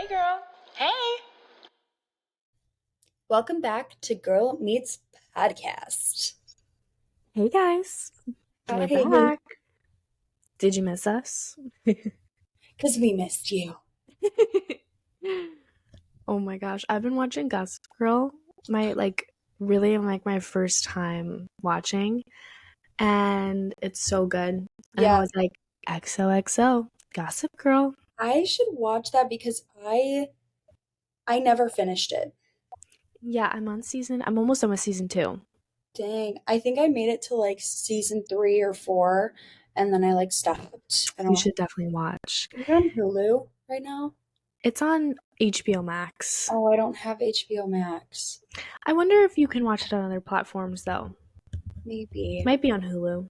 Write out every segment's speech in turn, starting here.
Hey, girl. Hey. Welcome back to Girl Meets Podcast. Hey guys, we're Hi. back. Did you miss us? Because we missed you. Oh my gosh, I've been watching Gossip Girl. My first time watching, and it's so good. And I was like, XOXO, Gossip Girl. I should watch that because I never finished it. Yeah, I'm almost done with season 2. Dang. I think I made it to like season 3 or 4 and then I stopped. You should definitely watch. Is it on Hulu right now? It's on HBO Max. Oh, I don't have HBO Max. I wonder if you can watch it on other platforms though. Maybe. It might be on Hulu.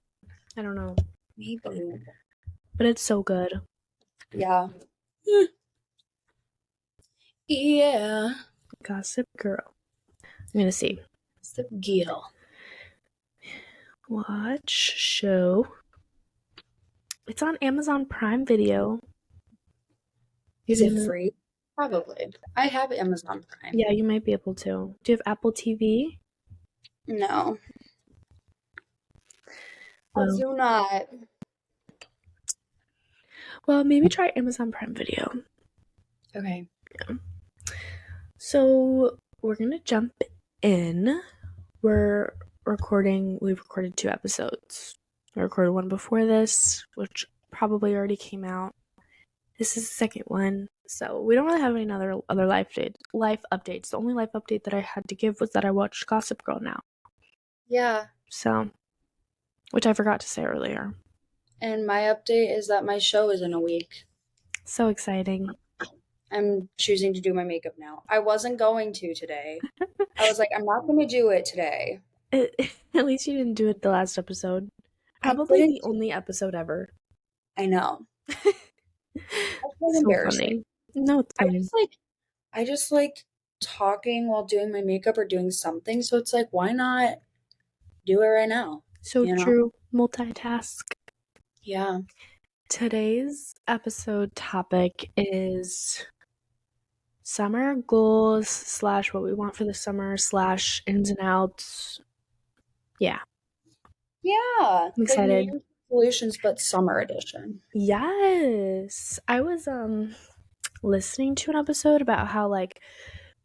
I don't know. Maybe. But it's so good. Yeah. Yeah. Gossip Girl. I'm gonna see. Gossip Girl. Watch show. It's on Amazon Prime Video. Is it free? Probably. I have Amazon Prime. Yeah, you might be able to. Do you have Apple TV? No. I do not. Well, maybe try Amazon Prime Video. Okay. Yeah. So we're gonna jump in. We've recorded 2 episodes. I recorded one before this, which probably already came out. This is the second one. So we don't really have any other life updates. The only life update that I had to give was that I watched Gossip Girl now. Yeah. So, which I forgot to say earlier. And my update is that my show is in a week. So exciting. I'm choosing to do my makeup now. I wasn't going to today. I was like, I'm not going to do it today. At least you didn't do it the last episode. Probably the only episode ever. I know. That's so embarrassing. Funny. No, it's fine. I just like talking while doing my makeup or doing something. So it's like, why not do it right now? So true. Multitask. Yeah. Today's episode topic is summer goals / what we want for the summer / ins and outs. Yeah. Yeah. I'm excited. Like Solutions, but summer edition. Yes. I was listening to an episode about how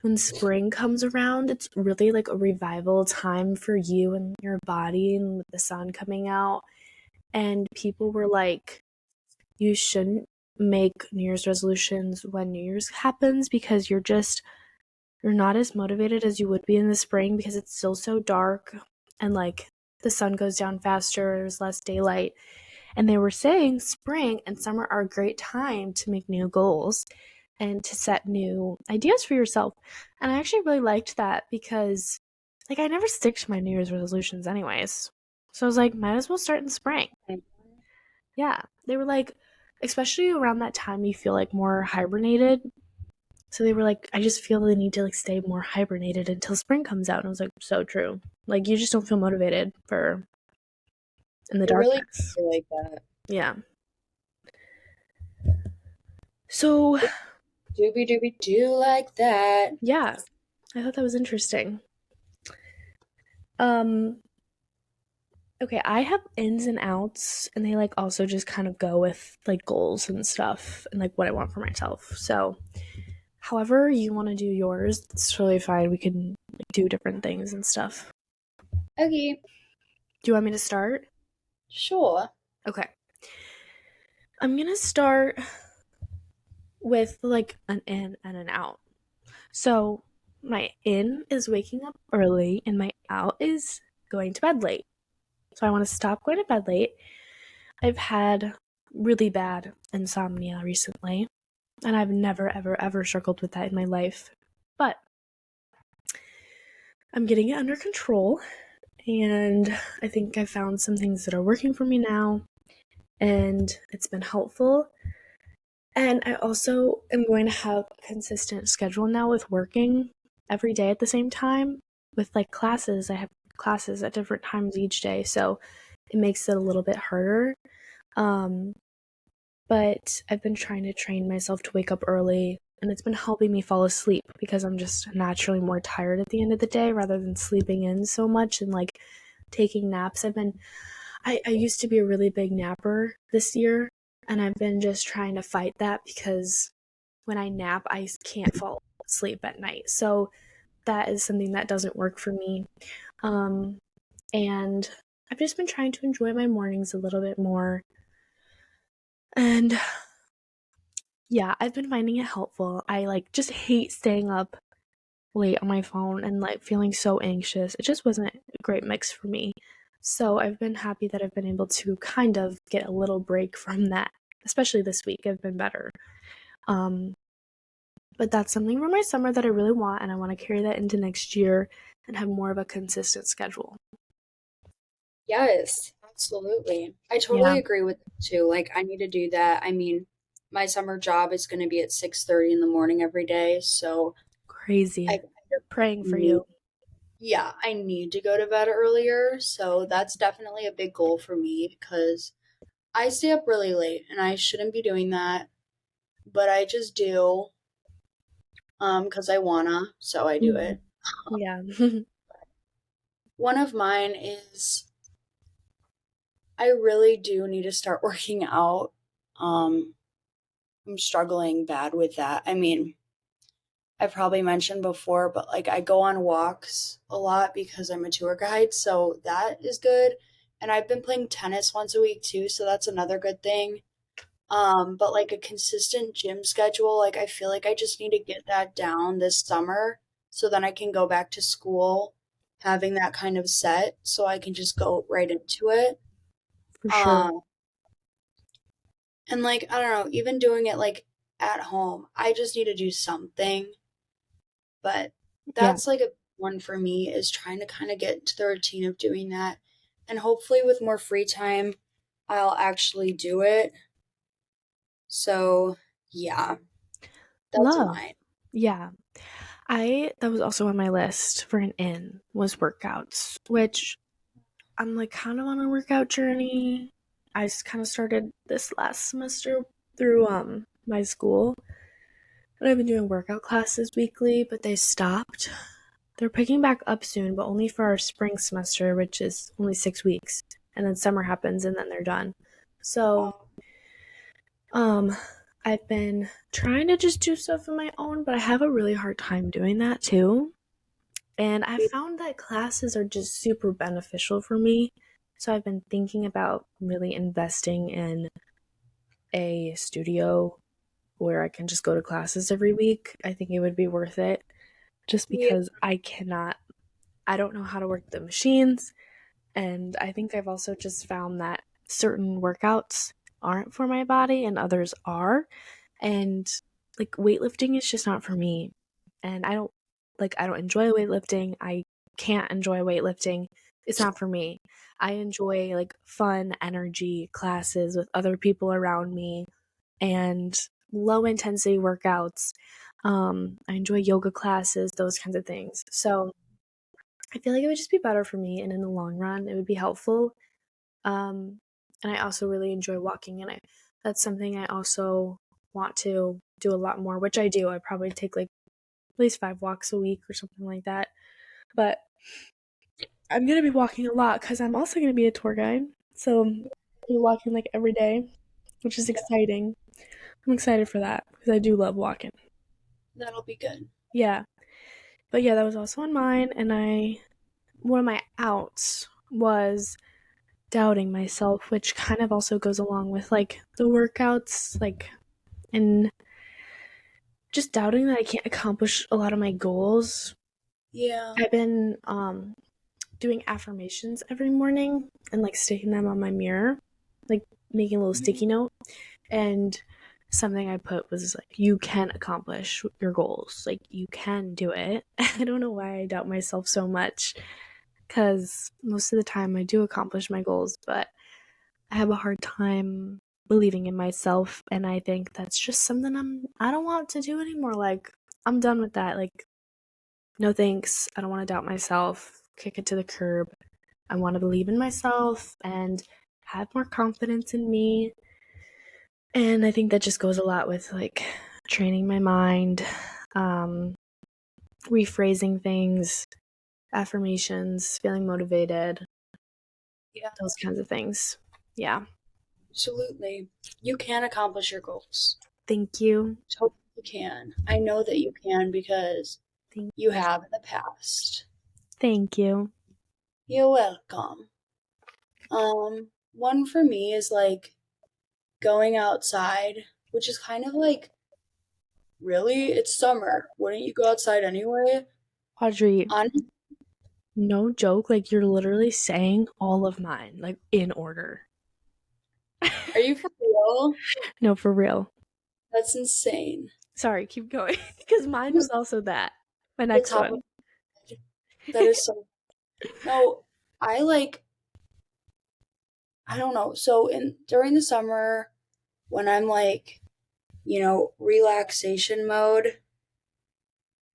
when spring comes around, it's really like a revival time for you and your body, and with the sun coming out. And people were like, you shouldn't make New Year's resolutions when New Year's happens because you're not as motivated as you would be in the spring because it's still so dark and the sun goes down faster, there's less daylight. And they were saying spring and summer are a great time to make new goals and to set new ideas for yourself. And I actually really liked that because I never stick to my New Year's resolutions anyways. So I was like, might as well start in spring. Yeah. They were like, especially around that time you feel more hibernated. So they were like, I just feel the need to stay more hibernated until spring comes out. And I was like, so true. You just don't feel motivated in the darkness. Really like that. Yeah. So Doobie like that. Yeah. I thought that was interesting. Okay, I have ins and outs, and they also just kind of go with goals and stuff and what I want for myself. So however you want to do yours, it's totally fine. We can do different things and stuff. Okay. Do you want me to start? Sure. Okay. I'm gonna start with an in and an out. So my in is waking up early and my out is going to bed late. So I want to stop going to bed late. I've had really bad insomnia recently, and I've never, ever, ever struggled with that in my life. But I'm getting it under control, and I think I found some things that are working for me now, and it's been helpful. And I also am going to have a consistent schedule now with working every day at the same time. With classes, I have classes at different times each day, so it makes it a little bit harder. But I've been trying to train myself to wake up early and it's been helping me fall asleep because I'm just naturally more tired at the end of the day rather than sleeping in so much and like taking naps. I used to be a really big napper this year, and I've been just trying to fight that because when I nap, I can't fall asleep at night. So that is something that doesn't work for me. Um, and I've just been trying to enjoy my mornings a little bit more. And yeah, I've been finding it helpful. I like just hate staying up late on my phone and like feeling so anxious. It just wasn't a great mix for me. So I've been happy that I've been able to kind of get a little break from that. Especially this week, I've been better. Um, but that's something for my summer that I really want, and I want to carry that into next year and have more of a consistent schedule. Yes, absolutely. I Yeah, totally agree with you too. Like I need to do that. I mean, my summer job is going to be at 6:30 in the morning every day, so I crazy. kind of Praying for need you. yeah, I need to go to bed earlier, so that's definitely a big goal for me because I stay up really late and I shouldn't be doing that, but I just do because I wanna, so I do Mhm. it. Yeah. One of mine is I really do need to start working out. Um I'm struggling bad with that. I mean, I've probably mentioned before, but like I go on walks a lot because I'm a tour guide, so that is good. And I've been playing tennis once a week too, so that's another good thing. But like a consistent gym schedule, like I feel like I just need to get that down this summer so then I can go back to school having that kind of set so I can just go right into it. For sure. Um, and like I don't know, even doing it like at home, I just need to do something. But Yeah. that's like a one for me is trying to kind of get into the routine of doing that. And hopefully with more free time, I'll actually do it. So, yeah, that's Love. mine. Yeah. I that was also on my list for an in was workouts, which I'm like kind of on a workout journey. I just kind of started this last semester through my school. And I've been doing workout classes weekly, but they stopped. They're picking back up soon, but only for our spring semester, which is only 6 weeks. And then summer happens and then they're done. So, Oh, um, I've been trying to just do stuff on my own, but I have a really hard time doing that too. And I found that classes are just super beneficial for me. So I've been thinking about really investing in a studio where I can just go to classes every week. I think it would be worth it just yeah. because I don't know how to work the machines. And I think I've also just found that certain workouts aren't for my body and others are. And like weightlifting is just not for me. And I don't enjoy weightlifting. I can't enjoy weightlifting. It's not for me. I enjoy like fun energy classes with other people around me and low intensity workouts. I enjoy yoga classes, those kinds of things. So I feel like it would just be better for me, and in the long run, it would be helpful. Um, and I also really enjoy walking, and I that's something I also want to do a lot more, which I do. I probably take like at least 5 walks a week or something like that. But I'm gonna be walking a lot because I'm also gonna be a tour guide, so I'll be walking like every day, which is Yeah, exciting. I'm excited for that because I do love walking. that'll be good. Yeah, but yeah, that was also on mine, and I one of my outs was doubting myself, which kind of also goes along with like the workouts, like and just doubting that I can't accomplish a lot of my goals. Yeah. I've been doing affirmations every morning and like sticking them on my mirror, like making a little Mhm. sticky note. And something I put was like, you can accomplish your goals. Like, you can do it. I don't know why I doubt myself so much because most of the time I do accomplish my goals, but I have a hard time believing in myself. And I think that's just something I don't want to do anymore. Like, I'm done with that. Like, no thanks. I don't want to doubt myself, kick it to the curb. I want to believe in myself and have more confidence in me. And I think that just goes a lot with like training my mind, um, rephrasing things, affirmations, feeling motivated, Yeah, those kinds of things. Yeah. absolutely. You can accomplish your goals. Thank you. Totally you can. I know that you can because Thank, you have in the past. thank you. You're welcome. One for me is like going outside, which is kind of like, really? It's summer. Wouldn't you go outside anyway? Audrey, On no joke, like you're literally saying all of mine, like in order. Are you for real? No, for real. That's insane. Sorry, keep going. Because mine was Just also that. My the next top of one. my head. That is so no, I like I don't know. So in during the summer when I'm like, relaxation mode,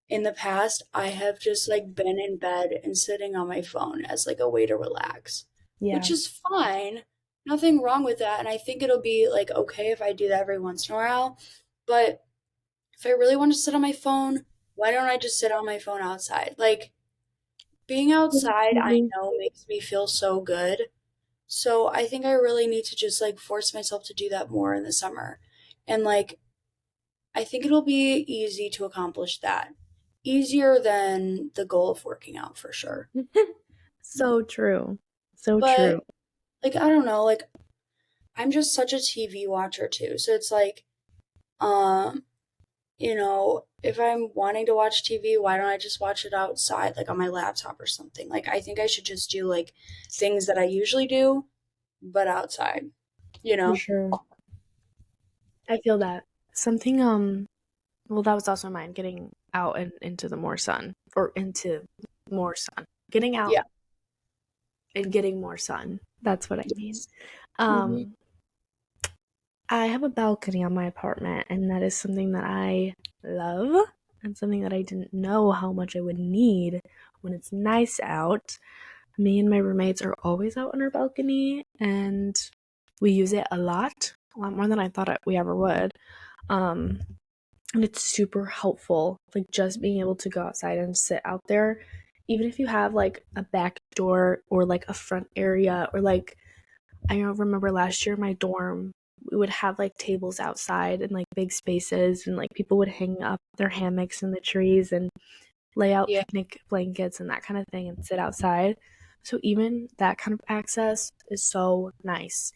in the past I have just like been in bed and sitting on my phone as like a way to relax, Yeah. which is fine. Nothing wrong with that, and I think it'll be like okay if I do that every once in a while. But if I really want to sit on my phone, why don't I just sit on my phone outside? Like being outside, I Mhm. know makes me feel so good. So I think I really need to just like force myself to do that more in the summer. And like I think it'll be easy to accomplish that. Easier than the goal of working out for sure. So true. So true. But like I don't know, like I'm just such a TV watcher too. So it's like um if I'm wanting to watch TV, why don't I just watch it outside like on my laptop or something? Like I think I should just do like things that I usually do but outside, you For know? sure. I feel that. Something, well, that was also mine, getting out and into the more sun, or into more sun. Getting out Yeah. and getting more sun. That's what I mean. Yes. Hmm. Um, I have a balcony on my apartment, and that is something that I love and something that I didn't know how much I would need when it's nice out. Me and my roommates are always out on our balcony, and we use it a lot more than I thought we ever would. Um, and it's super helpful, like just being able to go outside and sit out there, even if you have like a back door or like a front area, or like I don't remember last year in my dorm, we would have like tables outside and like big spaces, and like people would hang up their hammocks in the trees and lay out Yeah. picnic blankets and that kind of thing and sit outside. So even that kind of access is so nice.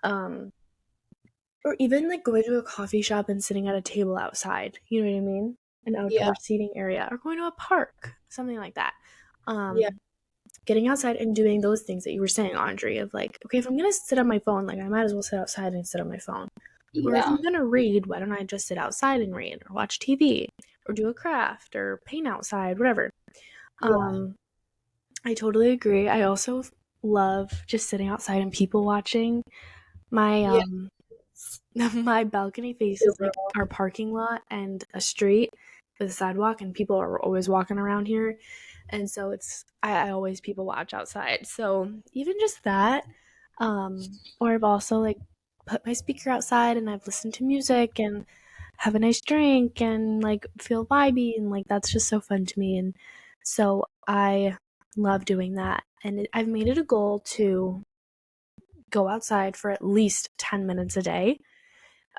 Um, or even like going to a coffee shop and sitting at a table outside, you know what I mean? An Yeah. outdoor seating area, or going to a park, something like that. Yeah. Um, Getting outside and doing those things that you were saying, Audrey, of like, okay, if I'm gonna sit on my phone, like I might as well sit outside and sit on my phone. Or if Yeah. I'm gonna read, why don't I just sit outside and read, or watch TV, or do a craft, or paint outside, whatever. Yeah. Um, I totally agree. I also love just sitting outside and people watching. My Yeah. my balcony faces like Super. our parking lot and a street with a sidewalk, and people are always walking around here. And so I always people watch outside. So even just that, or I've also like put my speaker outside and I've listened to music and have a nice drink and like feel vibey, and like that's just so fun to me. And so I love doing that. And I've made it a goal to go outside for at least 10 minutes a day,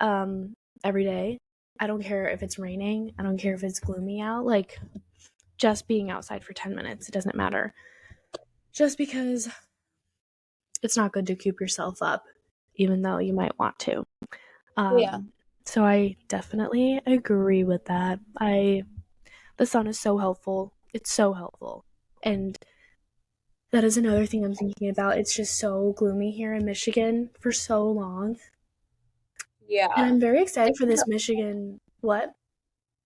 um, every day. I don't care if it's raining. I don't care if it's gloomy out. Like, just being outside for 10 minutes, it doesn't matter. Just because it's not good to keep yourself up, even though you might want to. Yeah. So I definitely agree with that. The sun is so helpful. It's so helpful. And that is another thing I'm thinking about. It's just so gloomy here in Michigan for so long. And Yeah. I'm very excited for Same with, this Michigan. What?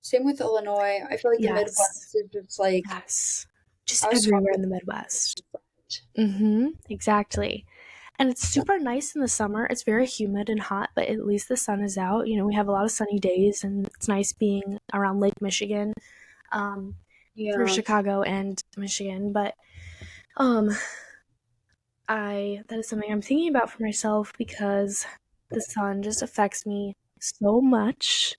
same with Illinois. I feel like the Yes. Midwest is just like Yes. Just us everywhere in talking. the Midwest. Mm-hmm. Exactly. And it's super nice in the summer. It's very humid and hot, but at least the sun is out. You know, we have a lot of sunny days, and it's nice being around Lake Michigan, um, for Yeah. Chicago and Michigan. But um, I that is something I'm thinking about for myself, because the sun just affects me so much.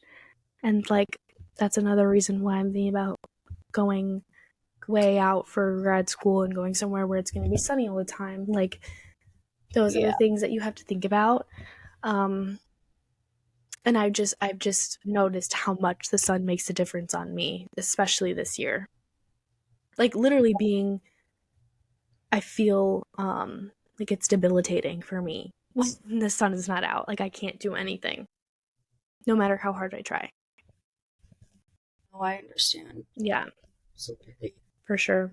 And like that's another reason why I'm thinking about going way out for grad school and going somewhere where it's going to be sunny all the time. Like those are the Yeah. things that you have to think about. Um, and I've just noticed how much the sun makes a difference on me, especially this year. Like literally being, I feel like it's debilitating for me when the sun is not out. Like I can't do anything, no matter how hard I try. Oh, I understand. Yeah, Absolutely. for sure.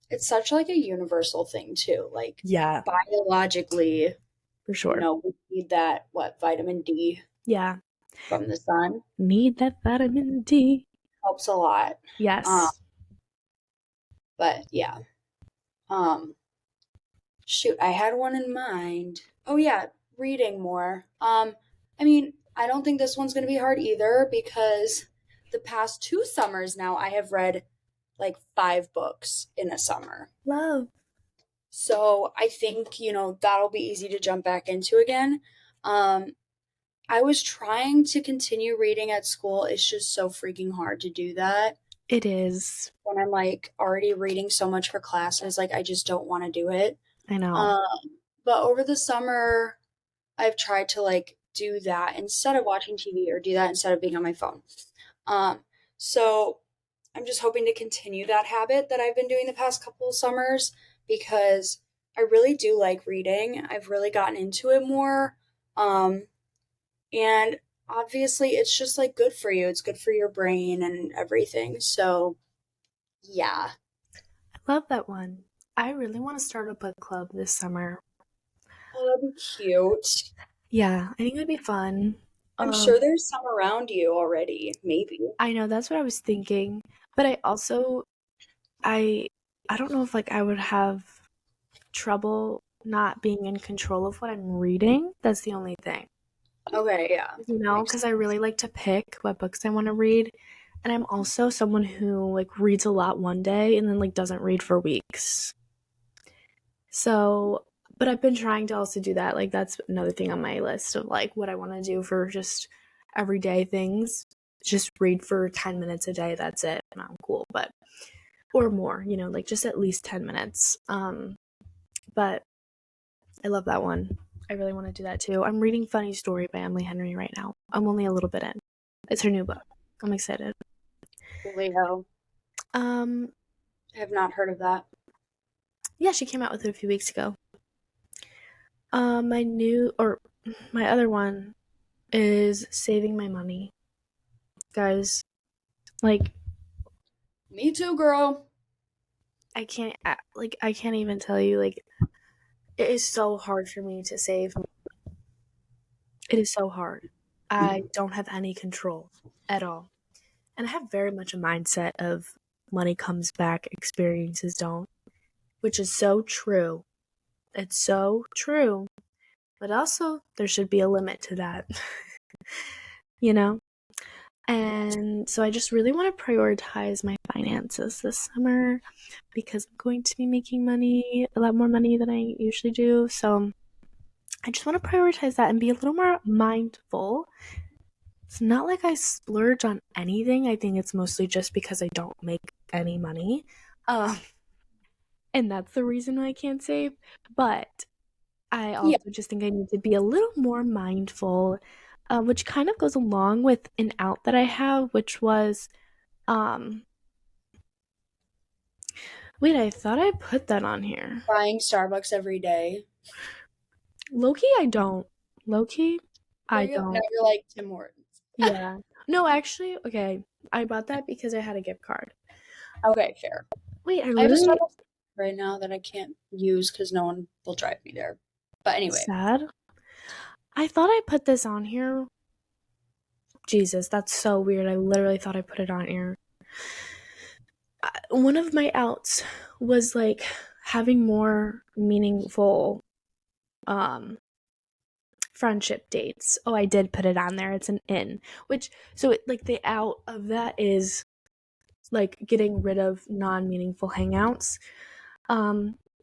It's such like a universal thing too. Like Yeah, biologically, for sure. we need that vitamin D Yeah, from the sun. need that vitamin D. Helps a lot. Um, Yes, but yeah. Um, Shoot, I had one in mind. Oh yeah, reading more. I mean, I don't think this one's gonna be hard either because the past 2 summers now I have read like 5 books in a summer. love. So I think, that'll be easy to jump back into again. Um, I was trying to continue reading at school. It's just so freaking hard to do that It is. when I'm like already reading so much for classes. Like I just don't want to do it. I know. Um, but over the summer, I've tried to like do that instead of watching TV or do that instead of being on my phone. Um, so I'm just hoping to continue that habit that I've been doing the past couple of summers because I really do like reading. I've really gotten into it more. Um, and obviously it's just like good for you. It's good for your brain and everything. So, yeah. I love that one. I really want to start a book club this summer. Oh, that'd be cute. Yeah, I think it would be fun. I'm sure Um, there's some around you already, maybe. I know that's what I was thinking, but I I don't know if like I would have trouble not being in control of what I'm reading. That's the only thing. Okay, yeah. Makes Because I really like to pick what books I want to read. And I'm also someone who like reads a lot one day and then like doesn't read for weeks. So, but I've been trying to also do that. Like that's another thing on my list of like what I want to do for just everyday things. Just read for 10 minutes a day. That's it. And I'm cool. But or more, like just at least 10 minutes. But I love that one. I really want to do that too. I'm reading Funny Story by Emily Henry right now. I'm only a little bit in. It's her new book. I'm excited. Leo. Um, I have not heard of that. yeah, she came out with it a few weeks ago. My other one is Saving My Money. Guys, like Me too, girl. I can't even tell you like it is so hard for me to save. It is so hard. I don't have any control at all. And I have very much a mindset of money comes back, experiences don't, which is so true. It's so true. But also, there should be a limit to that, you know? And so I just really want to prioritize my finances this summer because I'm going to be making money, a lot more money than I usually do. So I just want to prioritize that and be a little more mindful. It's not like I splurge on anything. I think it's mostly just because I don't make any money. Um, and that's the reason why I can't save. But I Yeah, also just think I need to be a little more mindful, which kind of goes along with an out that I have, which was, um, wait, I thought I put that on here. buying Starbucks every day. Low-key, I don't. Low-key, There I you go. Now don't. you're like Tim Hortons. Yeah. No, actually, okay. I bought that because I had a gift card. Okay, fair. Wait, I I have a literally Starbucks right now that I can't use because no one will drive me there. But anyway, sad. I thought I put this on here. Jesus, that's so weird. I literally thought I put it on here. One of my outs was like having more meaningful um friendship dates. Oh, I did put it on there. It's an in, which so like the out of that is like getting rid of non-meaningful hangouts.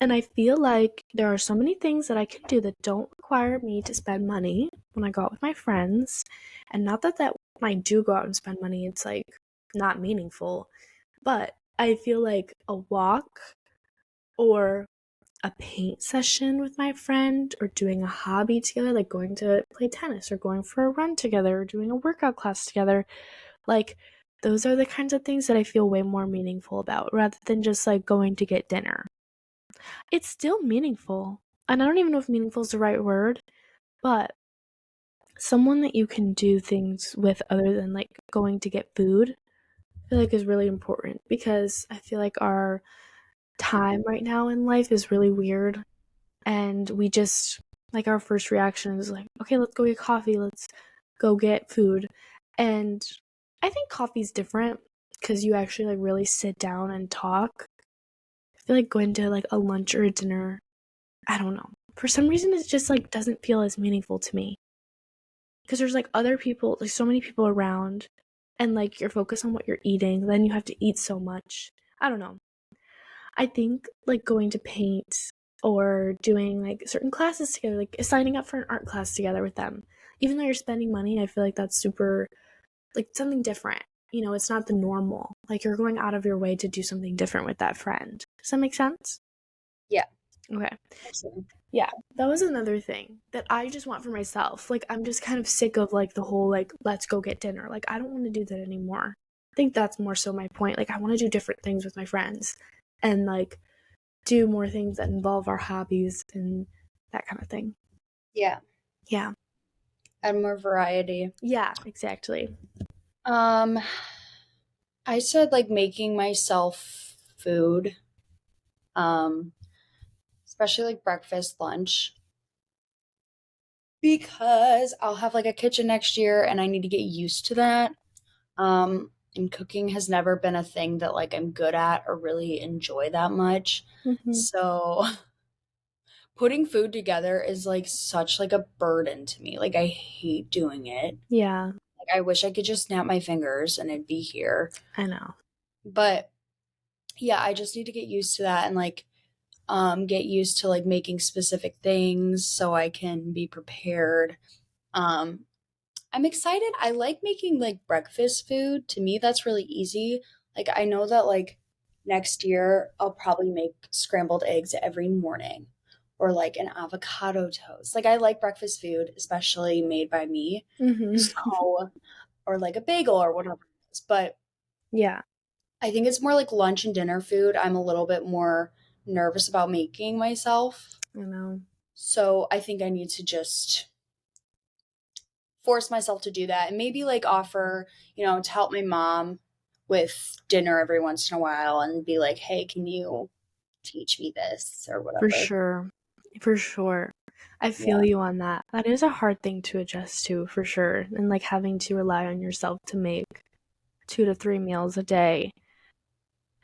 And I feel like there are so many things that I can do that don't require me to spend money when I go out with my friends. And not that that I do go out and spend money, it's like not meaningful. But I feel like a walk or a paint session with my friend or doing a hobby together, like going to play tennis or going for a run together or doing a workout class together, like those are the kinds of things that I feel way more meaningful about rather than just like going to get dinner. It's still meaningful. And I don't even know if meaningful is the right word, but someone that you can do things with other than like going to get food, I feel like is really important because I feel like our time right now in life is really weird and we just like our first reaction is like, okay, let's go get coffee, let's go get food. And I think coffee's different because you actually like really sit down and talk. I feel like going to like a lunch or a dinner, I don't know. For some reason it just like doesn't feel as meaningful to me. Because there's like other people, like so many people around, and like you're focused on what you're eating, then you have to eat so much. I don't know. I think like going to paint or doing like certain classes together, like signing up for an art class together with them, even though you're spending money, I feel like that's super, like something different. You know, it's not the normal. Like you're going out of your way to do something different with that friend. Does that make sense? Yeah. Okay. Absolutely. Yeah, that was another thing that I just want for myself. Like, I'm just kind of sick of like the whole like, let's go get dinner. Like, I don't want to do that anymore. I think that's more so my point. Like, I want to do different things with my friends and like do more things that involve our hobbies and that kind of thing. Yeah. Yeah. Add more variety. Yeah, exactly. Um, I said like making myself food. Um, especially like breakfast, lunch, because I'll have like a kitchen next year and I need to get used to that. And cooking has never been a thing that like I'm good at or really enjoy that much. Mm-hmm. So putting food together is like such like a burden to me. Like I hate doing it. Yeah, Like I wish I could just snap my fingers and it'd be here. I know. But yeah, I just need to get used to that and like get used to like making specific things so I can be prepared. Um I'm excited. I like making like breakfast food. To me that's really easy. Like I know that like next year I'll probably make scrambled eggs every morning or like an avocado toast. Like I like breakfast food, especially made by me. Mm-hmm. So or like a bagel or whatever it is. But Yeah, I think it's more like lunch and dinner food. I'm a little bit more nervous about making myself. I know. So I think I need to just force myself to do that and maybe like offer, to help my mom with dinner every once in a while and be like, hey, can you teach me this or For whatever? sure. For sure. I feel Yeah. you on that. That is a hard thing to adjust to, for sure. And like having to rely on yourself to make 2 to 3 meals a day.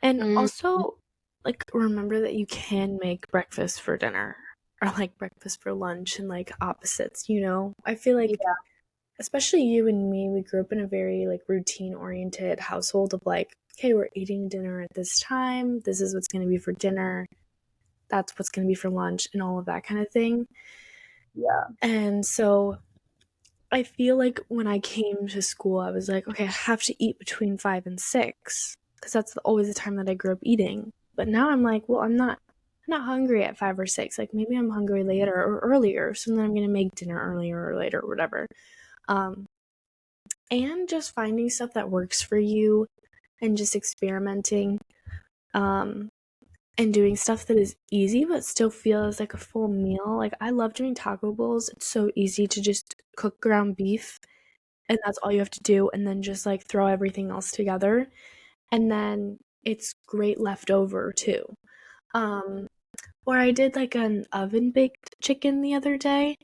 And Mm, also, like, remember that you can make breakfast for dinner or like breakfast for lunch and like opposites, you know? I feel like, yeah. especially you and me, we grew up in a very like routine oriented household of like, okay, we're eating dinner at this time. This is what's going to be for dinner. That's what's going to be for lunch and all of that kind of thing. Yeah. And so I feel like when I came to school, I was like, okay, I have to eat between 5 and 6 because that's always the time that I grew up eating. But now I'm like, well, I'm not hungry at 5 or 6. Like maybe I'm hungry later or earlier, so then I'm gonna make dinner earlier or later or whatever. Um, and just finding stuff that works for you and just experimenting. Um, and doing stuff that is easy but still feels like a full meal. Like I love doing taco bowls. It's so easy to just cook ground beef and that's all you have to do and then just like throw everything else together and then it's great leftover too. Um or I did like an oven baked chicken the other day.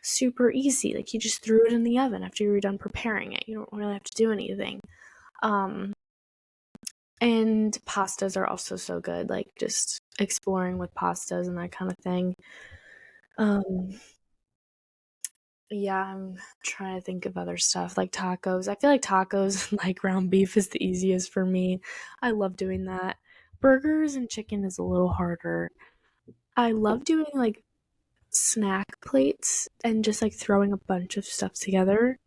Super easy. Like you just threw it in the oven after you were done preparing it. You don't really have to do anything. Um and pastas are also so good, like just exploring with pastas and that kind of thing. Um, yeah, I'm trying to think of other stuff like tacos. I feel like tacos and like ground beef is the easiest for me. I love doing that. Burgers and chicken is a little harder. I love doing like snack plates and just like throwing a bunch of stuff together.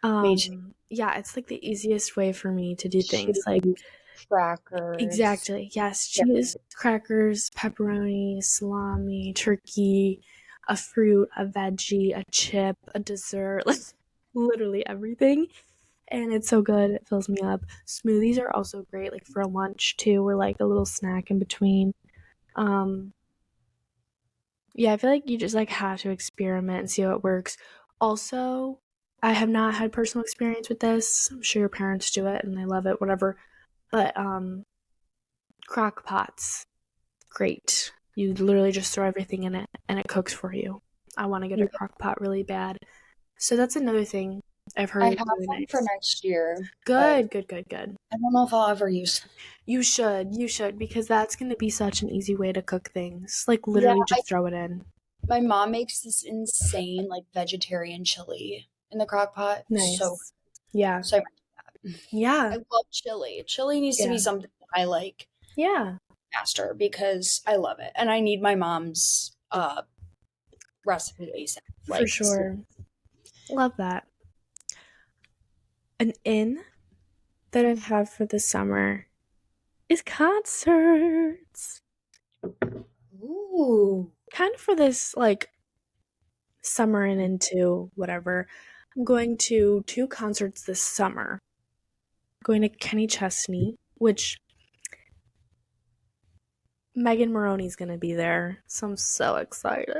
Me too. Yeah, it's like the easiest way for me to do things. Like, Cheese, crackers. exactly. Yes, Yeah. cheese, crackers, pepperoni, salami, turkey, a fruit, a veggie, a chip, a dessert, like literally everything. And it's so good. It fills me up. Smoothies are also great, like for lunch too, or like a little snack in between. Um, yeah, I feel like you just like have to experiment and see how it works. Also, I have not had personal experience with this. I'm sure your parents do it and they love it, whatever. But crock pots, great. You literally just throw everything in it and it cooks for you. I want to get a Yeah. crock pot really bad. So that's another thing I've I heard have is really one for nice. next year, but Good, good, good, good. I don't know if I'll ever use it. You should, because that's going to be such an easy way to cook things. Like, Yeah, literally just throw it in. my mom makes this insane like vegetarian chili in the crock pot. So Nice. Yeah. so Yeah. I love chili. Chili needs to be Yeah. something that I like Yeah. master because I love it. And I need my mom's recipe ASAP. For Like sure. Love that. An in that I have for the summer is concerts. ooh. Kind of for this, like, summer and into whatever. I'm going to two concerts this summer. I'm going to Kenny Chesney, which Megan Maroney's going to be there. So I'm so excited.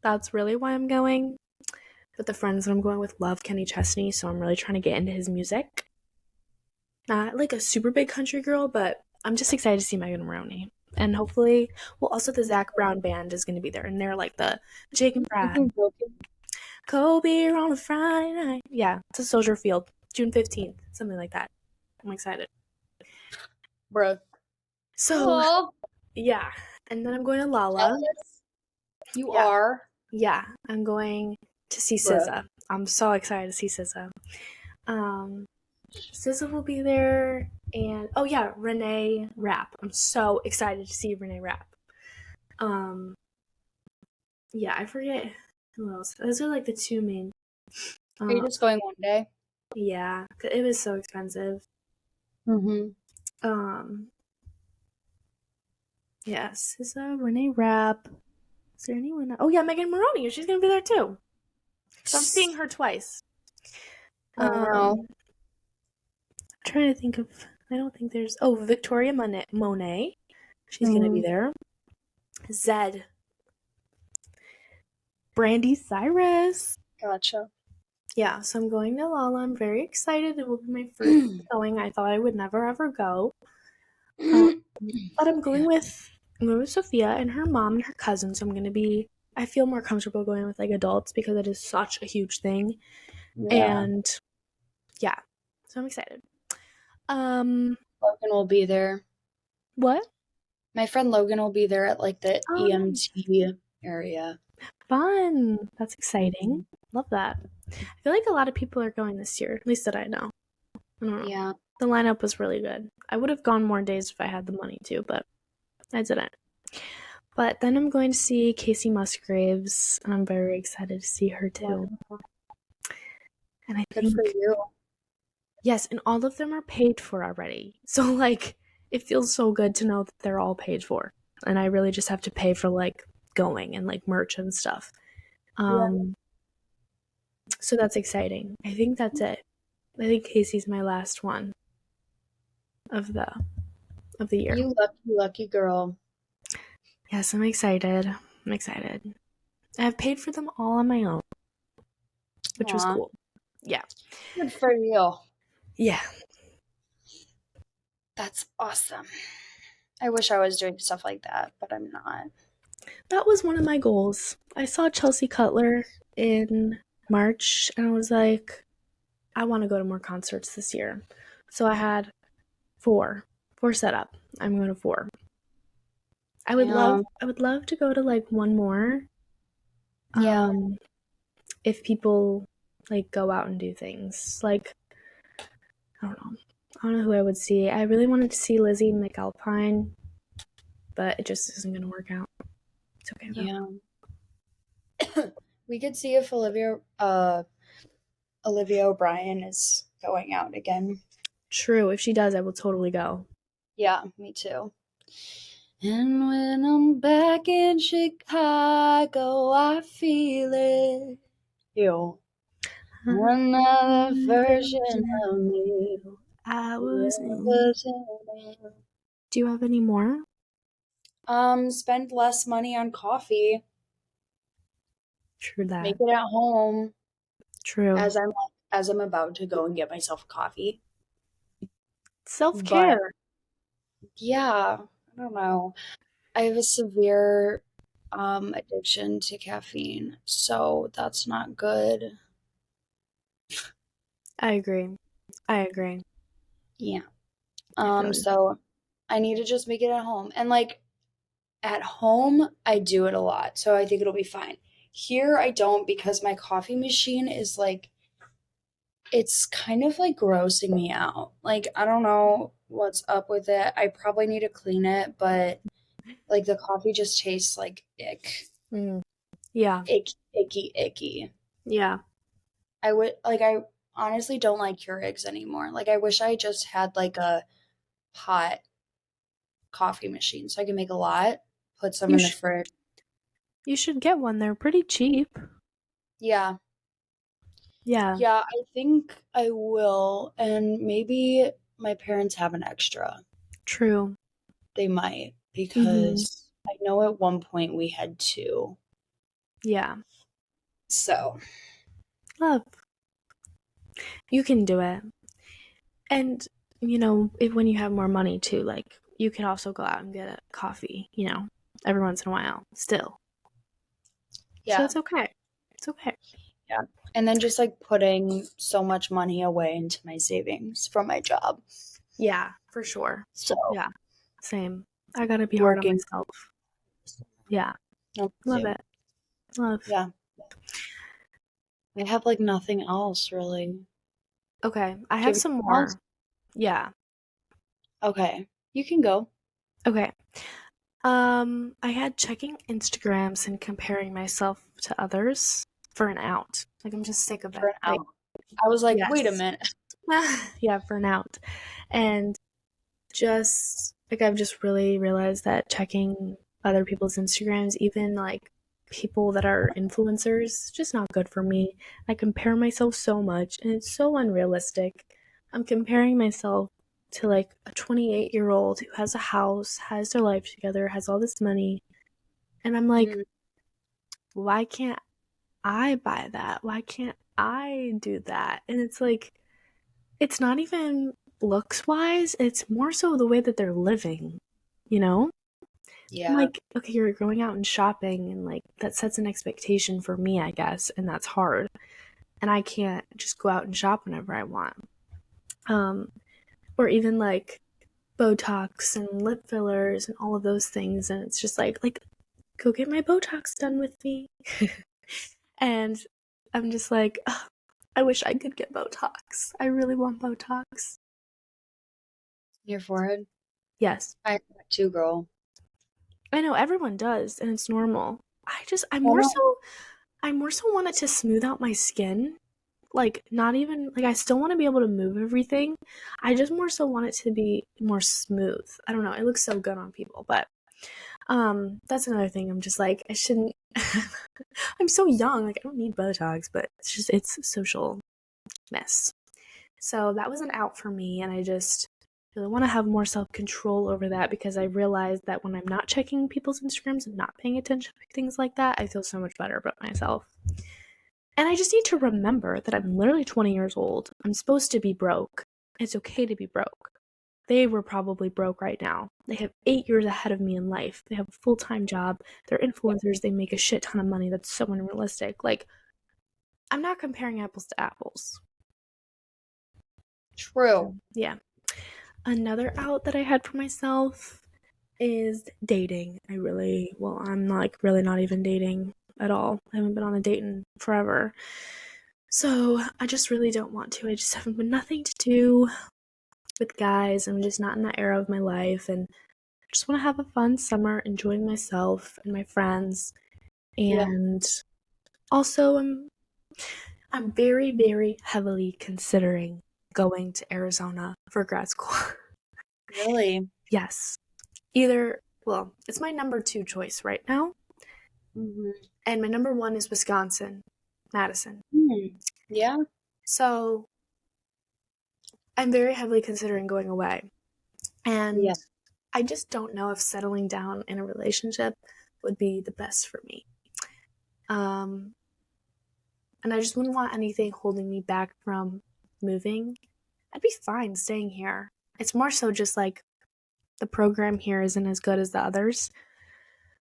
That's really why I'm going. But the friends that I'm going with love Kenny Chesney, so I'm really trying to get into his music. Not like a super big country girl, but I'm just excited to see Megan Maroney. And hopefully, well, also the Zach Brown band is going to be there, and they're like the Jake and Brad. Cold beer on a Friday night. Yeah, it's a Soldier Field, June 15th, something like that. I'm excited. Bruh. So, Oh, yeah. And then I'm going to Lala. jealous. You Yeah. are. Yeah, I'm going to see Bruh. SZA. I'm so excited to see SZA. Um, SZA will be there, and oh yeah, Renee Rapp. I'm so excited to see Renee Rapp. Um, yeah, I forget who else. Those are like the two main. Are you Uh, just going one day? yeah, it was so expensive. Mm-hmm. Um, yeah, SZA, Renee Rapp. Is there anyone? Oh yeah, Megan Maroney. She's gonna be there too. So I'm seeing her twice. I know. I'm trying to think of. I don't think there's. Oh, Victoria Monet. She's gonna be Mm-hmm. there. Zed. Brandy Cyrus. Gotcha. Yeah, so I'm going to Lala. I'm very excited. It will be my first going. I thought I would never ever go. But I'm going with Sophia and her mom and her cousin, so I feel more comfortable going with like adults because it is such a huge thing. Yeah. And yeah. So I'm excited. Um Logan will be there. what? My friend Logan will be there at like the Oh, nice. EMT area. Fun. That's exciting. Love that. I feel like a lot of people are going this year, at least that I know. I don't know. Yeah. The lineup was really good. I would have gone more days if I had the money to, but I didn't. But then I'm going to see Casey Musgraves, and I'm very excited to see her too. And I Good for think, you. yes, and all of them are paid for already. So, like, it feels so good to know that they're all paid for. And I really just have to pay for, like, going and, like, merch and stuff. Yeah. So that's exciting. I think that's it. I think Casey's my last one of the year. You lucky girl. Yes, I'm excited. I'm excited. I've paid for them all on my own, which was Aw. cool. Yeah. Good for you. Yeah. That's awesome. I wish I was doing stuff like that, but I'm not. That was one of my goals. I saw Chelsea Cutler in March and I was like, I want to go to more concerts this year. So I had four set up. I'm going to four. Yeah. I would love to go to like one more. Yeah. If people like go out and do things. Like, I don't know. I don't know who I would see. I really wanted to see Lizzie McAlpine, but it just isn't going to work out. It's okay though. Yeah. We could see if Olivia Olivia O'Brien is going out again. True. If she does, I will totally go. Yeah, me too. And when I'm back in Chicago, I feel it. Ew. Another version of me. I was in. Was in it. Do you have any more? Spend less money on coffee. True Make that. it at home True. as I'm about to go and get myself a coffee. Self But care. yeah, I don't know. I have a severe addiction to caffeine, so that's not good. I agree. I agree. Yeah. I feel you. So I need to just make it at home. And like at home, I do it a lot, so I think it'll be fine. Here I don't because my coffee machine is like it's kind of like grossing me out. Like I don't know what's up with it. I probably need to clean it, but like the coffee just tastes like Mm. Yeah. icky. Yeah. I honestly don't like Keurigs anymore. Like I wish I just had like a hot coffee machine so I can make a lot, put some You in the should fridge. you should get one. They're pretty cheap. Yeah. Yeah. Yeah, I think I will. And maybe my parents have an extra. True. They might, Mhm. because I know at one point we had two. Yeah. So, Love. You can do it. And when you have more money too, like you can also go out and get a coffee, every once in a while still. So yeah. it's okay. It's okay. Yeah. And then just like putting so much money away into my savings from my job. Yeah, for sure. So, Yeah. Same. I gotta be hard on working. myself. Yeah. No, Love too. it. Love. Yeah. I have like nothing else really. Okay. I Do you have have some anything else? more. Yeah. Okay. You can go. Okay. I had checking Instagrams and comparing myself to others for an out. Like I'm just sick of For it. an Like, out. I was like, wait a yes. minute. Yeah, for an out. And just like I've just really realized that checking other people's Instagrams, even like people that are influencers, is just not good for me. I compare myself so much and it's so unrealistic. I'm comparing myself to like a 28-year-old who has a house, has their life together, has all this money, and I'm like, Mm, why can't I buy that? Why can't I do that? And it's like, it's not even looks wise, it's more so the way that they're living, you know? I'm yeah. like, okay, you're going out and shopping, and like that sets an expectation for me, I guess, and that's hard. And I can't just go out and shop whenever I want. Um, or even like Botox and lip fillers and all of those things, and it's just like go get my Botox done with me. And I'm just like, ugh, I wish I could get Botox. I really want Botox. Your forehead? Yes. I have that too, girl. I know everyone does, and it's normal. I just I know. I more so want it to smooth out my skin. Like not even like I still want to be able to move everything. I just more so want it to be more smooth. I don't know. It looks so good on people, but that's another thing. I'm just like I shouldn't I'm so young. Like I don't need Botox, but it's social mess. So that was an out for me, and I just really want to have more self control over that because I realized that when I'm not checking people's Instagrams and not paying attention to things like that, I feel so much better about myself. And I just need to remember that I'm literally 20 years old. I'm supposed to be broke. It's okay to be broke. They were probably broke right now. They have 8 years ahead of me in life. They have a full time job. They're influencers. They make a shit ton of money. That's so unrealistic. Like, I'm not comparing apples to apples. True. So, yeah. Another out that I had for myself is dating. I'm like really not even dating at all. I haven't been on a date in forever. So I just really don't want to. I just haven't been nothing to do with guys. I'm just not in that era of my life. And I just want to have a fun summer, enjoying myself and my friends. Yeah. And also, I'm very, very heavily considering going to Arizona for grad school. Really? Yes. Either, well, it's my number 2 choice right now. Mm-hmm. And my number 1 is Wisconsin, Madison. Yeah. So I'm very heavily considering going away. And Yeah. I just don't know if settling down in a relationship would be the best for me. And I just wouldn't want anything holding me back from moving. I'd be fine staying here. It's more so just like the program here isn't as good as the others.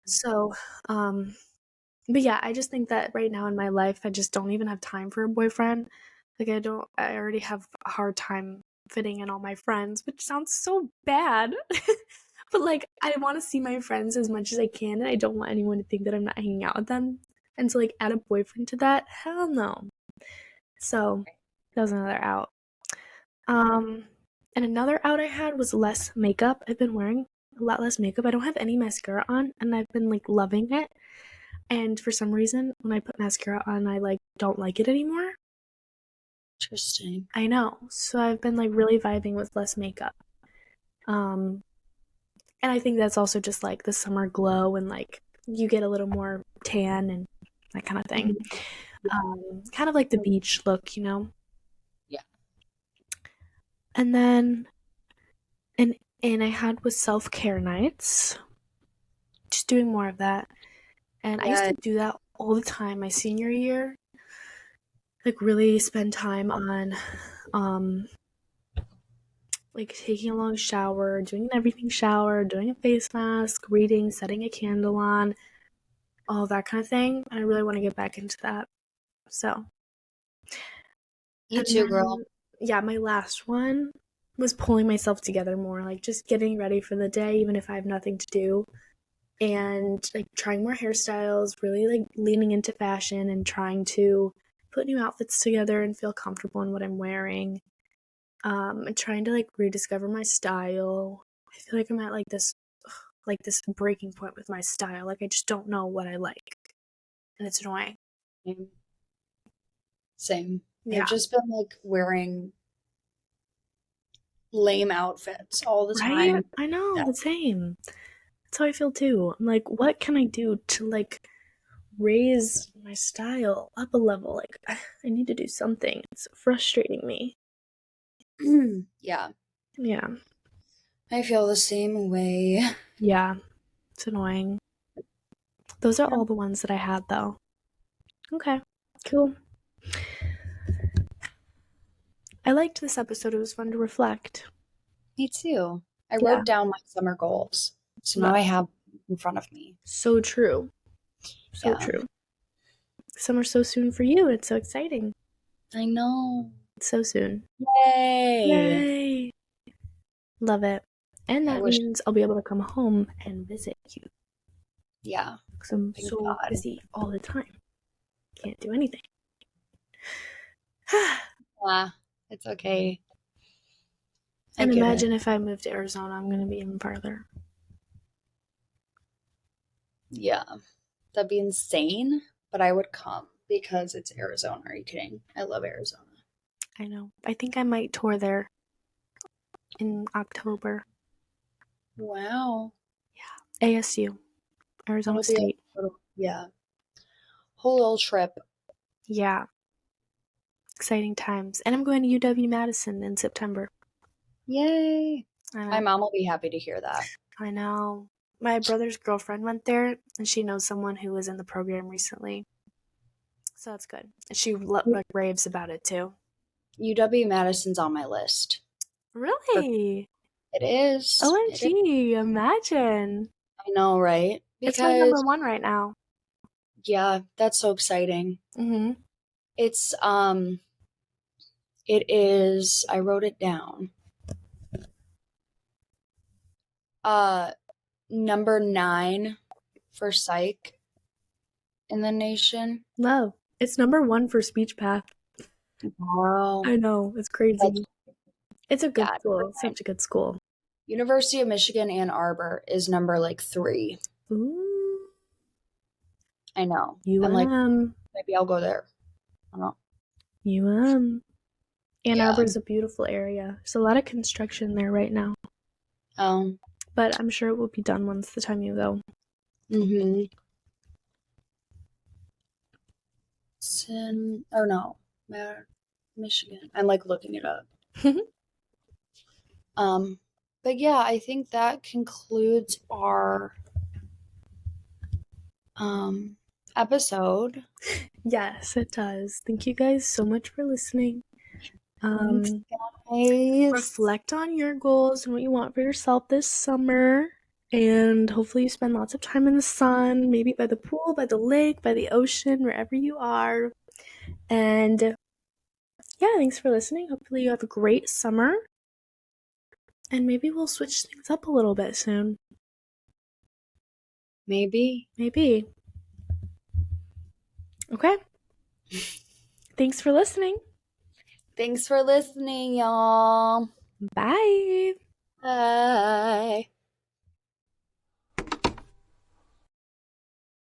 So, but yeah, I just think that right now in my life, I just don't even have time for a boyfriend. Like, I already have a hard time fitting in all my friends, which sounds so bad. But like, I want to see my friends as much as I can, and I don't want anyone to think that I'm not hanging out with them. And so, like, add a boyfriend to that? Hell no. So, that was another out. Um, and another out I had was less makeup. I've been wearing a lot less makeup. I don't have any mascara on, and I've been like loving it. And for some reason, when I put mascara on, I like don't like it anymore. Interesting. I know. So I've been like really vibing with less makeup. Um, and I think that's also just like the summer glow and like you get a little more tan and that kind of thing. Kind of like the beach look, you know? Yeah. And then and I had was self-care nights. Just doing more of that. And I used Yeah. to do that all the time my senior year. Like really spend time on um like taking a long shower, doing an everything shower, doing a face mask, reading, setting a candle on, all that kind of thing. And I really want to get back into that. So, Me and too, girl. then, yeah, my last one was pulling myself together more, like just getting ready for the day, even if I have nothing to do. And like trying more hairstyles, really like leaning into fashion and trying to put new outfits together and feel comfortable in what I'm wearing. And trying to like rediscover my style. I feel like I'm at like this breaking point with my style. Like I just don't know what I like, and it's annoying. Same. Same. I've Yeah, just been like wearing lame outfits all the right. time. I know Yeah. the same. That's how I feel too. I'm like, what can I do to like raise my style up a level? Like I need to do something. It's frustrating me. Yeah. Yeah, I feel the same way. yeah, it's annoying. Those are Yeah. all the ones that I had though. Okay, cool. I liked this episode. It was fun to reflect. Me too. I Yeah, wrote down my summer goals. So now I that's have in front of me. so true. So Yeah. true. Summer's so soon for you. It's so exciting. I know. It's so soon. Yay. Yay! Love it. And I that wish, means I'll be able to come home and visit you yeah. because I'm Thank so God. busy all the time. Can't do anything. Yeah. It's okay. I And get it. imagine if I moved to Arizona, I'm going to be even farther. Yeah. That'd be insane, but I would come because it's Arizona. Are you kidding? I love Arizona. I know. I think I might tour there in October. Wow. ASU, Arizona That'll be a State. little, yeah, whole little trip. Yeah, exciting times. And I'm going to UW Madison in September. Yay. I My know. mom will be happy to hear that. I know. My brother's girlfriend went there, and she knows someone who was in the program recently. So that's good. She like raves about it too. UW Madison's on my list. Really? It is. It is. OMG, imagine. I know, right? It's my number Because, one right now. yeah, that's so exciting. Mm-hmm. It's, it is, I wrote it down. Uh, number 9 for psych in the nation. Love. It's number one for speech path. Wow. I know. It's That's, crazy. It's a good yeah. school. It's such a good school. University of Michigan Ann Arbor is number like 3. Ooh. I know. I'm like, UM. maybe I'll go there. I don't know. Ann Yeah. Arbor is a beautiful area. There's a lot of construction there right now, Um. but I'm sure it will be done once the time you go. Mm-hmm. Or no, Michigan. I'm like looking it up. Um. But yeah, I think that concludes our um episode. Yes, it does. Thank you guys so much for listening. Thanks, guys. Reflect on your goals and what you want for yourself this summer. And hopefully, you spend lots of time in the sun, maybe by the pool, by the lake, by the ocean, wherever you are. And yeah, thanks for listening. Hopefully, you have a great summer. And maybe we'll switch things up a little bit soon. Maybe. Maybe. Okay. Thanks for listening. Thanks for listening, y'all. Bye.